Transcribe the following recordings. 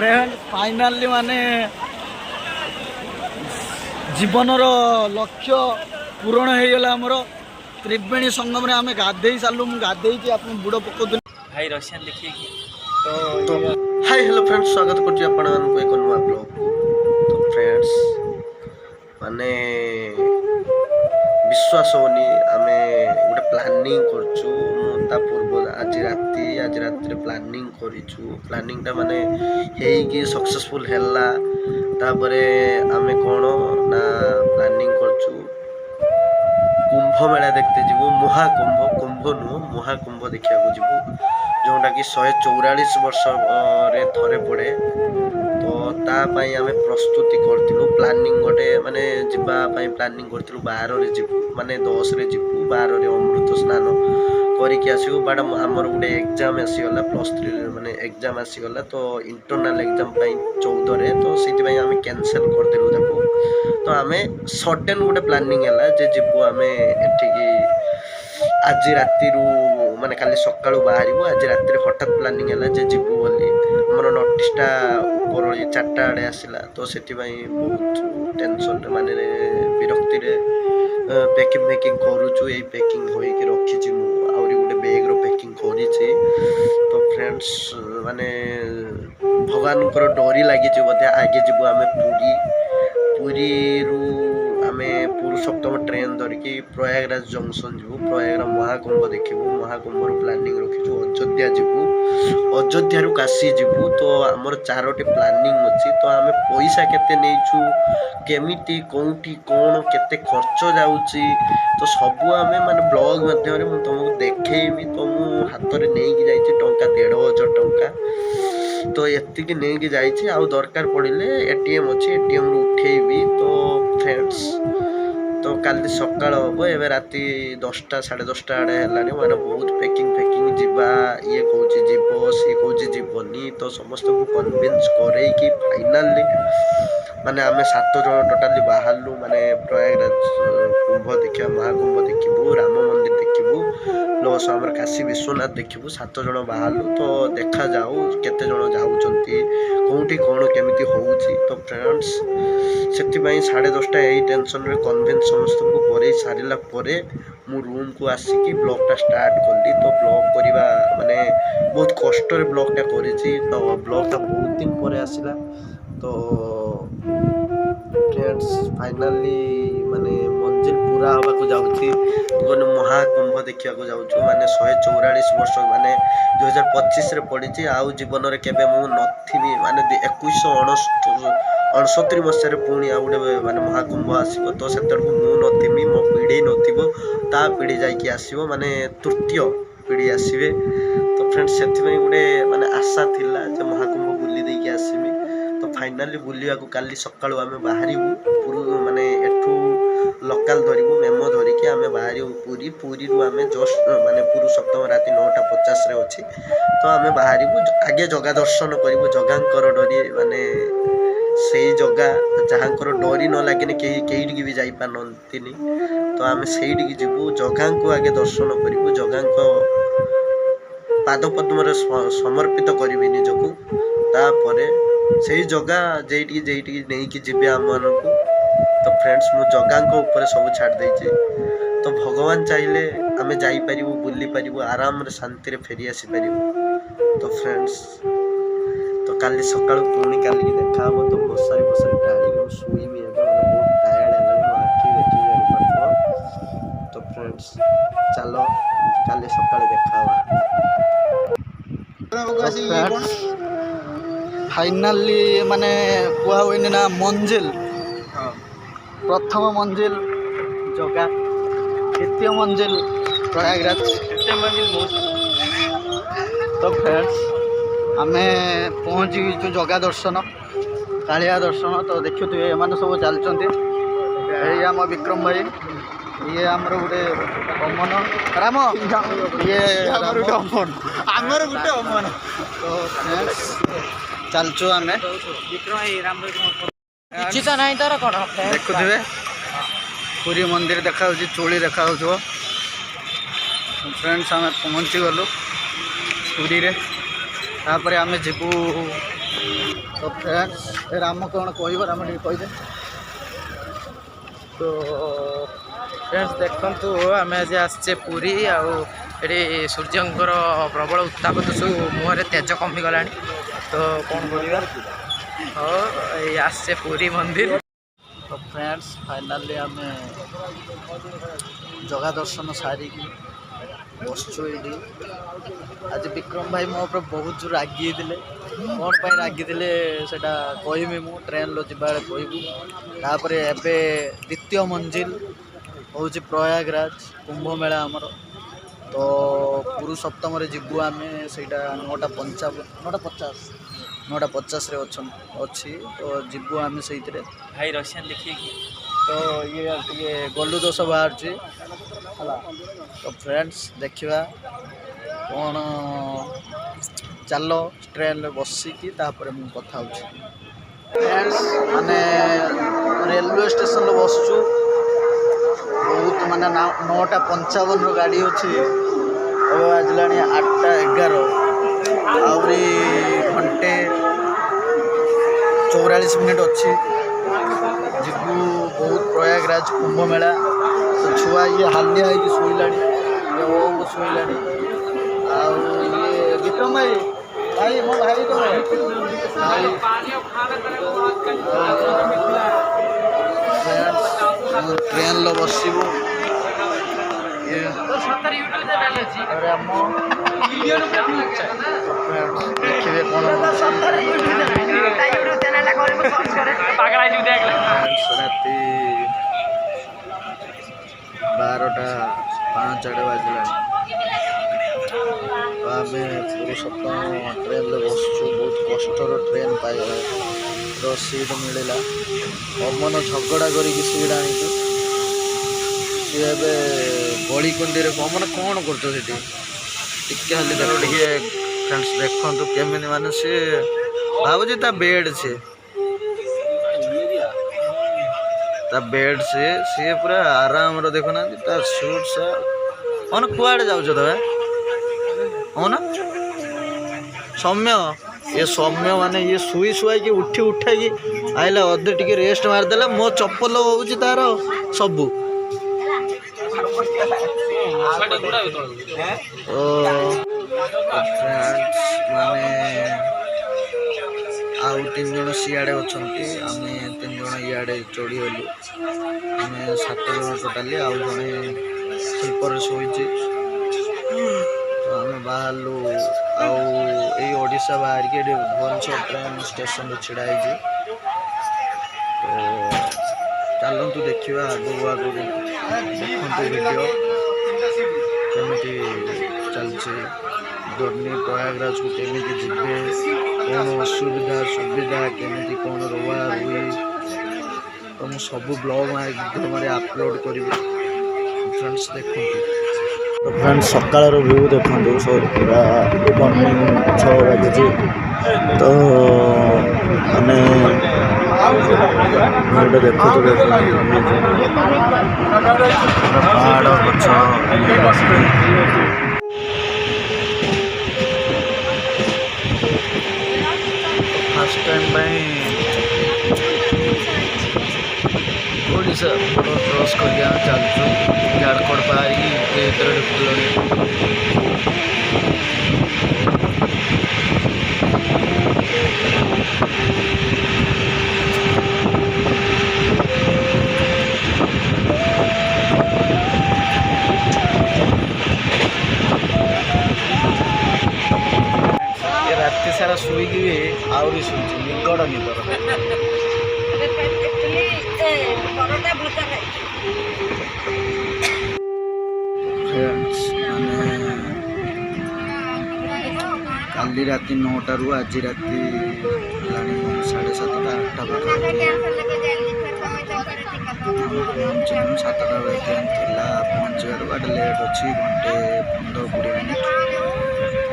Friend finally माने जीवनर लक्ष्य पूरण हो गला आमर त्रिवेणी संगम रे आमे गाधे सारू मुझे गाधे आप बुड़ पकाऊ भाई रशियन देखिए तो हाय हेलो फ्रेंड्स स्वागत करछि आपण मानक एक नुआ ब्लॉग तो फ्रेंड्स माने विश्वास होनी आमे गोटे प्लानिंग करछु ता पूर्व आज राति प्लानिंग करिछु प्लानिंग ता माने हेई कि सक्सेसफुल हैला तापरे आमे कोनो ना प्लानिंग करछु कुंभ मेला देखते जीवु महाकुंभ कुंभ नु महाकुंभ देखिया को जीवु जोटा कि 144 वर्ष रे थरे पड़े तो तापाई आमे प्रस्तुति करथिलु प्लानिंग गोटे माने जिबा पाई प्लानिंग करथिलु 12 रे जीवु माने 10 रे जीवु 12 रे अमृत स्नान करिक आसीबु बट हमर गोटे एग्जाम आसी गला +3 माने एग्जाम आसी गला तो इंटरनल एग्जाम पाई 14 रे तो सेति पाई आमे कैंसिल कर देलु ताको तो आमे सडन गोटे प्लानिंग हला जे जीवु आमे एठिकी आज राति माने खाली सकाळु बाहरिबो आज राति हठात प्लानिंग हला जे जीवु बोली हमर नोटिसटा ऊपर 4टा आडे आसिला तो सेति पाई बहुत टेंशन माने विरक्ति रे पैकिंग करूछु ए पैकिंग होई के रखी छि मु आउरी गोटे बैग रो पैकिंग करी छि तो फ्रेंड्स माने भगवान को डोरी लागी छि बोधे आगे जीवु आमे पुरी रु आमे पुरुषोत्तम ट्रेन धरिकी प्रयागराज जंक्शन जीवु प्रयागराज महाकुंभ देखिबु महाकुंभ रो प्लानिंग रखिछु अयोध्या जीवु अयोध्या रु काशी जीवु तो हमर 4टी प्लानिंग अछि तो आमे पैसा केते नेइछु केमिति कोउठी कोन केते खर्च जाउची तो सबु आमे माने ब्लॉग माध्यम रे मु तुमको देखेइबी तो मु हाथ रे नेई कि जाइछि टंका 1.5 टंका तो एति कि नेई कि जाइछि आ दरकार पड़िले एटीएम अछि एटीएम रु उठेइबी तो फ्रेंड्स तो काली सकाळ हबो एबे राती 10टा 10:30 आडे हलानी माने बहुत पैकिंग जिबा ये कहूची जीवो सी कहूची जीवनी तो समस्त को कन्विंस करे कि फाइनली माने आमे 7 जण टोटली बाहरलु माने प्रयागराज कुंभ देखिया महाकुंभ देखिबु राम मंदिर देखिबु प्लस हमर काशी विश्वनाथ देखिबु 7 जण बाहरलु तो देखा जाऊ केते जण जाउचंती कोउठी कोन केमिति होउची तो फ्रेंड्स सेति पई 10:30 एई टेंशन रे कन्विंस समस्त को करे सारिला परे मु रूम को आसी कि ब्लॉग टा स्टार्ट करली तो ब्लॉग करिवा माने बहुत कष्ट रे ब्लॉग टा करिछि तो ब्लॉग टा बहुत दिन परे आसिला तो फ्रेंड्स फाइनली माने मंजिल पूरा हवा को जाउछि गोन महाकुंभ देखिया को जाउछु माने 144 वर्ष माने 2025 रे पडिछि आउ जीवन रे केबे मु नथिबी माने 2169 मसिया रे पुणी आ गुटे माने महाकुंभ आसीबो तो सेतडको मु नथिबी मो पीढ़ी नथिबो ता पीढ़ी जाई कि आसीबो माने तृतीय पीढ़ी आसीबे तो फ्रेंड्स सेति में गुटे माने आशा थिला जे महाकुंभ बुली देई कि आसीबी तो फाइनली बुलिया को काली सकाळु आमे बाहरिबु पुरु माने एठू लोकल धरिबु मेमो धरिके आमे बाहरिबु पुरी रु आमे जस्ट माने पुरुषोत्तम राति 9:50 रे अछि तो आमे बाहरिबु आगे जगह दर्शन करिबु जगांकर डोरी माने सेई जगह जहांकर डोरी न लागेने केइडी की भी जाई पानंतिनी तो आमे सेइडी की जिबु जगां को आगे दर्शन करिबु जगां को पाद पद्म रे समर्पित करिबि निजको तापरे सेई जगह जेइटी नहीं कि जिबे हम मानकु तो फ्रेंड्स मु जगां को ऊपर सब छाड़ दे तो भगवान चाहिले आमे जाई परिबु बुल्ली परिबु आराम रे शांति रे फेरी आसी परिबु तो फ्रेंड्स तो काली सकाळु पुणी काली की देखा हो तो बसारी टाड़ी को सुई में एबे बहुत टायर्ड है लगे आखी देखि जाई परबो तो फ्रेंड्स चलो काली सकाळे देखा हो फाइनाली माने कुआ हुए ना मंजिल प्रथम मंजिल जगह द्वितीय मंजिल प्रयागराज तृतीय मंजिल तो फ्रेंड्स आमे पहुँच गई जगह दर्शन कालिया दर्शन तो देखु ये मैंने सब चलते आम विक्रम भाई ये आमर गोटे अमन राम ये अमन आमर गोटे अमन तो फ्रेंड्स चलचु आम किछि तो नाही तार कोन देखुवे पुरी मंदिर देखा चोली देखा फ्रेंड्स आम पहुँची गलु पुरी रे तापर आम जीवु तो फ्रेंड्स राम कौन कह राम टे कहीदे तो फ्रेंड्स देखु आम आज आसचे पुरी आड़ी सूर्यंकर प्रबल उत्ताप दोषु मुहर तेज कमिगला तो कौन कर आसचे पुरी मंदिर। तो फ्रेंड्स फाइनाली आम जगह दर्शन सारिकी बसचु ये आज विक्रम भाई मो पर बहुत जोर रागी कौन पर रागी से कहमी मु ट्रेन लो जब कहबू एबे द्वितीय मंजिल हूँ प्रयागराज कुंभ मेला आमर तो पुरु सप्तम जीवु आम से 9:50 अच्छी तो जीवु आम से भाई रशियन देखिए कि तो ये गलु दोष बाहर तो फ्रेंड्स देखा कौन चलो ट्रेन बसिकी मुझे कथा फ्रेंड्स माने रेलवे स्टेशन बसचु बहुत माने 9:55 गाड़ी अच्छी बाजला 8:11 आहरी घंटे 44 मिनिट अच्छी जीवु बहुत प्रयागराज कुंभ मेला तो छुआ ये हालिया है शोला शोला ये विक्रम भाई भाई मो भाई तो ट्रेन लो बसबू देखिए कौन राति 12:05 बाजला तो आम पूरी सप्ताह ट्रेन बसचु बहुत कष्टर ट्रेन पाइबार सीट मिलला अमन झगड़ा करी सीट आनी सी बड़ीकुंडी अमन कौन कर फ्रेंड्स देखु केमी माने सी भावुँ ता बेड से बेड से पूरा आराम देखुना सुट सा मन कुआड़े जाऊँ तमें हो ना सौम्य ये सौम्य माने ये शुई शुआ कि उठी उठा कि आइला अधे टिके रेस्ट मारदेला मो चप्पल हूँ तार सबू माने आउ 3 जन सियाड़े अच्छा आम 3 जन इे चढ़ीगलु आम 7 जन टोटाली आउ जड़े स्लीपर शोचे तो आम बाहरलु आशा बाहर के भुवनेश्वर ट्रेन स्टेशन छिड़ाई तो चलतु देखा आगू आगू देखु वीडियो केमी चलছে जर्नी प्रयागराज को केमी जीवे कौन असुविधा सुविधा केमी कौन रुआ रुई तो मुझे सब ब्लॉग माध्यम अपलोड करी फ्रेंड्स देखो तो फ्रेंड्स सकाल व्यू देखो सब पूरा मॉर्निंग 6 बजे तो आम देखो पहाड़ गछ फर्स्ट टाइम ओडिशा बड़ क्रॉस कर चलचु झारखंड बाहरी ढुकल राति सारा शुईकी आहरी शुची निगड़ फ्रेंड्स माने काली राति 9टारू आज राति 7:30 8टा पहुँचू 7टा बजे ट्रेन थिला पहुँचार बाट लेट अच्छी घंटे 15-20 मिनिट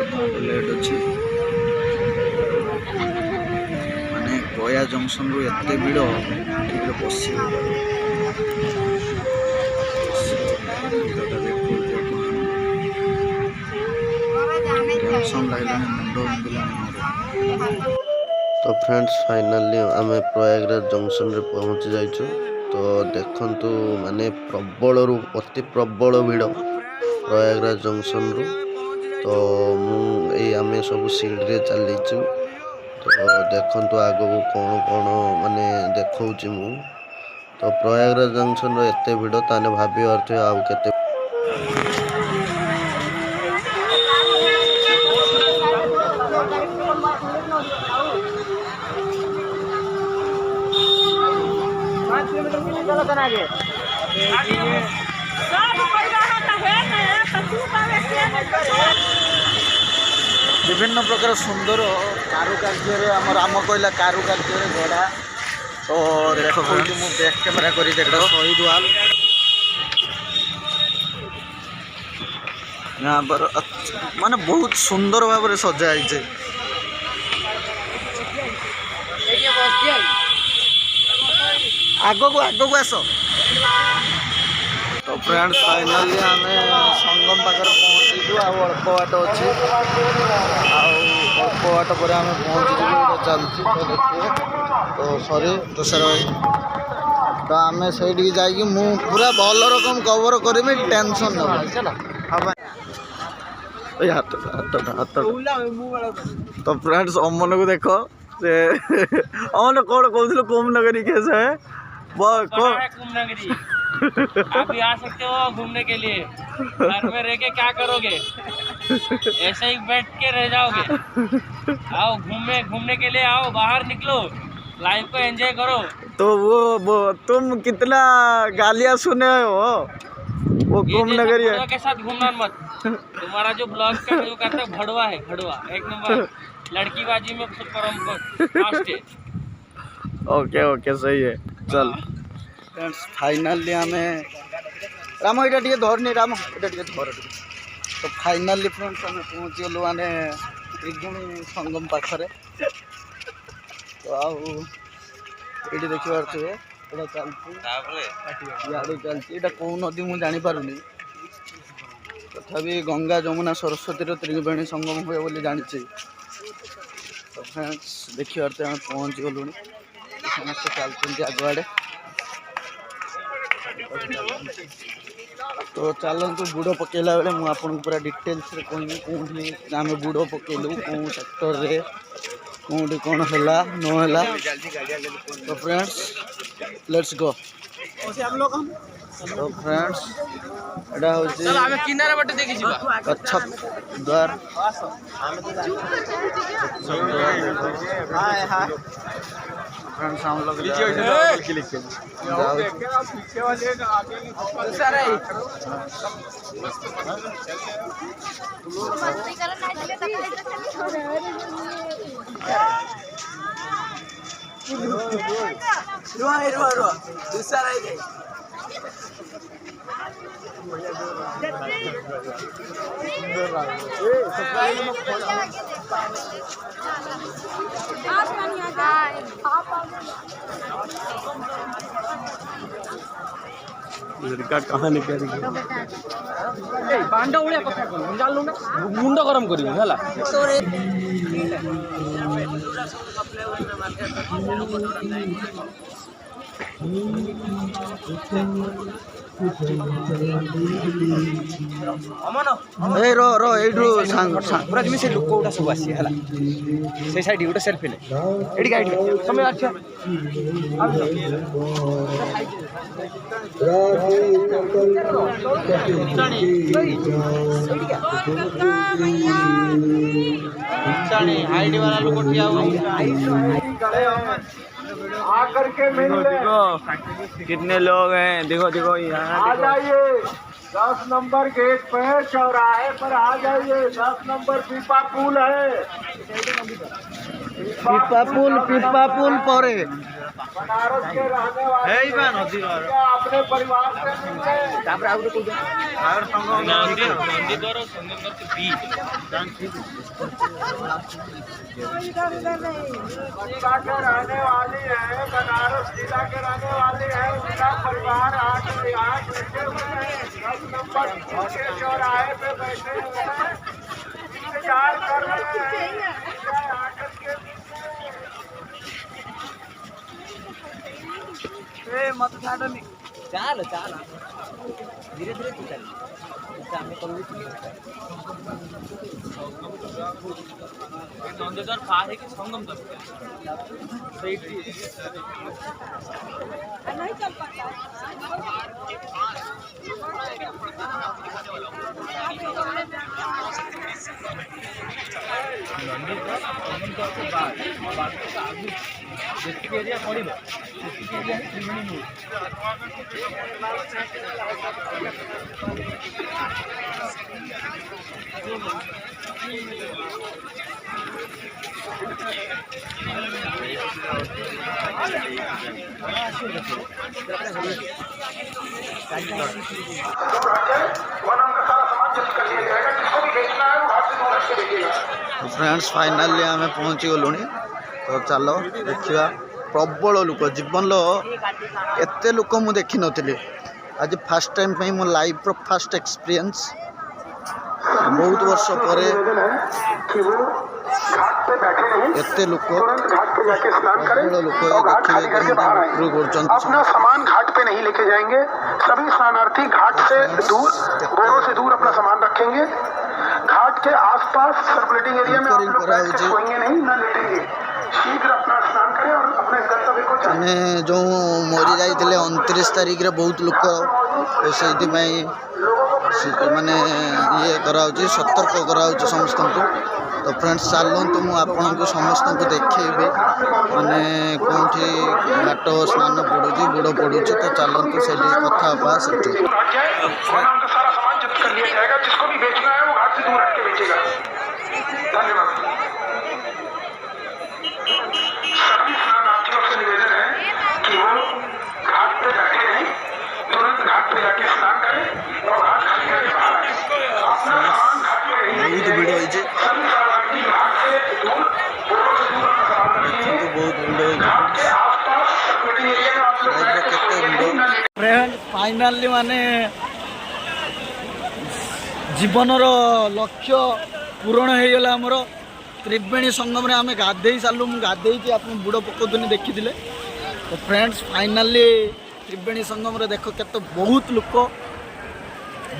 अधघंटे लेट अच्छी माने गया जंक्शन रु एत भिड़ ठीक बस टेंशन लगे मुंड बिंदिला तो फ्रेंड्स फाइनाली आम प्रयागराज जंक्शन रे पहुँची जाइछु। तो देखंतु माने प्रबल रु अति प्रबल भिड़ प्रयागराज जंक्शन रु। तो आम सब सीढ़ी चलीचु। तो देखंतु आगो कौन कौन माने देखौछि मु। तो प्रयागराज जंक्शन रो एते भिड़ ताने भाबी अर्थ आउ केते विभिन्न प्रकार सुंदर कारुकार्य आम राम कहला कारुकार्य गढ़ा। तो देख मुझे बैक कैमेरा कर देख शहीद वाल यहाँ पर माने बहुत सुंदर भाव में सजाई। आगो को आस। तो फ्रेंड्स फाइनाली आम संगम पाखे पहुँचीचु। अल्प बाट अच्छी अल्प बाट पर आम पहुँचीचु चलती। तो देखिए तो सॉरी तुषार भाई। तो आम से पूरा भल रकम कवर करी टेंशन ना। तो फ्रेंड्स अमन को देख से अमन कौन कहूँ कुमनगरी केस है आप भी आ सकते हो घूमने के लिए। घर में रह के क्या करोगे, ऐसे ही बैठ के रह जाओगे। आओ घूमने के लिए आओ, बाहर निकलो, लाइफ को एंजॉय करो। तो वो तुम कितना गालियाँ सुने हो वो घूमनगरी है के साथ घूमना मत। तुम्हारा जो ब्लॉग का जो करता है भड़वा है, भड़वा एक नंबर लड़कीबाजी में फास्ट है। ओके सही है। चल फ्रेंड्स फाइनाली आम राम यहाँ टे धरनी राम यहाँ टे धर। तो फाइनाली फ्रेंड्स आम पहुँची गलु माने त्रिगुणी संगम पाखरे। तो आईटी देखी पारे यहाँ चलती यहाँ कौ नदी मुझे जानीपारूनी। तथापि गंगा जमुना सरस्वती त्रिवेणी संगम हुए बोली जानी। तो फ्रेंड्स देखी पारे आम पहुँची गलु समस्त चलते आग आड़े। तो चलतु बुड़ पकेला बेले मुझे आपको पूरा डिटेल्स कहमी कौटी आम बुड़ पकेलु कौ सेक्टर रे कौटी कौन है नहला। तो फ्रेंड्स लेट्स गो। तो फ्रेंड्स यहाँ किनारा बटे देखी कच्छप द्वार। फ्रेंड्स हम लोग लड़का कहाँ निकल बांडा उड़िया कथा कहूँ जानलु ना मुंड गरम करी है। ए रो एडू सांग पूरा जिमी से लोक उठा सब आसी हला से साइड उठा सेल्फी ले एडी गाइड समय अच्छा हाइट वाला लोग उठिया आकर के मिल कितने लोग हैं देखो यहाँ आ जाइए 10 नंबर गेट पे चौराहे पर आ जाइए। 10 नंबर पीपा पुल है। पीपा पुल पर बनारस के रहने वाले अपने परिवार से जिला के रहने वाली है, बनारस जिला के रहने वाली है, उनका परिवार आज बैठे हुए हैं। 10 नंबर के चौराहे पे बैठे हुए हैं, इंतजार कर रहे हैं। ଚାଲ ଚାଲ ଧୀରେ ଧୀରେ ତୁ ଚାଲ ଆମେ କରିବୁ नंदेश्वर पार है कि संगम तक नहीं चल पाता एरिया पड़ो एरिया त्रिवेणी फ्रेंड्स फाइनाली आम पहुँची गलु तो चल देखा प्रबल लोक जीवन एत लोक मुझे देखी नी आज फास्ट टाइम पे मो लाइफ फास्ट एक्सपीरियंस बहुत वर्ष पर एत लोक प्रबल लोक देखिए अपना सामान घाट पे नहीं लेके जाएंगे। सभी स्नानार्थी घाट से दूर, घोड़ों से दूर अपना सामान रखेंगे। घाट के आसपास सर्कुलेटिंग एरिया में आप लोग बैठ के सोएंगे नहीं, न लेटेंगे। शीघ्र अपना स्नान करें और अपने गंतव्य को मैंने जो मरी जाते 29 तारीख रे बहुत लोक से माने ये कराऊँ सतर्क कराऊँ समस्त को। तो फ्रेंड्स चलतु मुझे समस्त को देखेबी माने कौटी घाट स्नान पड़ू बुड़ पड़ू तो चलतु से कथा से सारा सामान जब्त कर लिया जाएगा। जिसको भी बेचना है वो घाट से दूर हट के बेचेगा। धन्यवाद। सभी स्नानार्थियों से निवेदन है कि वो घाट पे बैठे नहीं, तुरंत घाट पे जाके स्नान करें और घाट खाली करके बाहर आए। अपना सामान घाट पे नहीं बहुत भिड़ होती सभी स्नानार्थी घाट से दूर, घोड़ों से दूर अपना सामान रखें। बहुत भिड़ घाट के आसपास सर्कुलेटिंग एरिया में आप लोग बैठ के सोएंगे नहीं, न लेटेंगे। फ्रेंड फाइनाली माने जीवनर लक्ष्य पूरण हो गला आमर त्रिवेणी संगम रे आमे गाधे सारू मुझे गाधे आप बुड़ पकाउनी देखी तो फ्रेंड्स फाइनाली त्रिवेणी संगम रे देख के बहुत लोक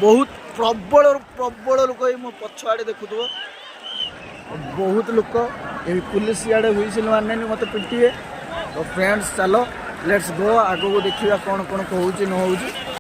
बहुत प्रबल प्रबल लोक मो पछुआड़े देखुव बहुत लोक ये पुलिस इे हुई माने मत पिटे। तो फ्रेंड्स चलो लेट्स गो आगो देखिए कौन कौन कहूँ न हो।